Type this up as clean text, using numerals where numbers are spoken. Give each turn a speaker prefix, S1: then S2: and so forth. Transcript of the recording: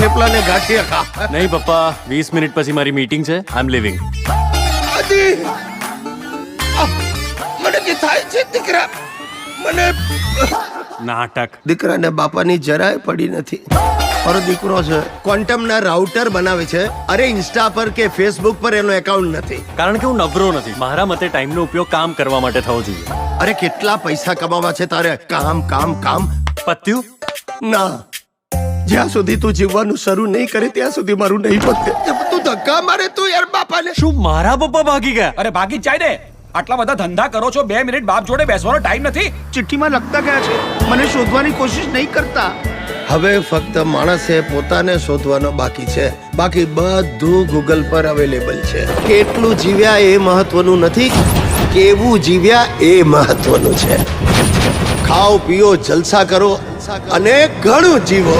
S1: થેપલા ને ગાંઠિયા ખા.
S2: નહીં પપ્પા, 20 મિનિટ પછી મારી મીટિંગ છે. આઈ એમ લિવિંગ.
S1: આદિ, મને જે થાય છે દીકરા, મને
S2: નાટક.
S1: દીકરાને બાપાની જરાય પડી નથી. મારો દીકરો છે, ક્વોન્ટમના રાઉટર બનાવે છે. અરે ઇન્સ્ટા પર કે ફેસબુક પર એનો એકાઉન્ટ નથી.
S2: કારણ કે હું નવરો નથી. મારા મતે ટાઈમનો ઉપયોગ કામ કરવા માટે થવો જોઈએ.
S1: અરે કેટલા પૈસા કમાવા છે તારે? કામ કામ કામ.
S2: પત્યું?
S1: ના, જ્યાં સુધી તું જીવવાનું શરૂ નહીં કરે ત્યાં સુધી મારું નહીં પતે. તું ધક્કા મારે તું યાર બાપાને.
S2: શું મારા પપ્પા ભાગી ગયા?
S3: અરે ભાગી જ જાય ને. આટલા બધા ધંધા કરો છો, 2 મિનિટ બાપ જોડે બેસવાનો ટાઈમ નથી.
S4: ચિઠ્ઠીમાં લખતા ગયા છે, મને શોધવાની કોશિશ નહીં કરતા.
S1: હવે ફક્ત માણસે પોતાને શોધવાનો બાકી છે. બાકી બધું ગૂગલ પર અવેલેબલ છે. કેટલું જીવ્યા એ મહત્વનું નથી, કેવું જીવ્યા એ મહત્વનું છે. ખાઓ પીઓ જલસા કરો અને ઘણું જીવો.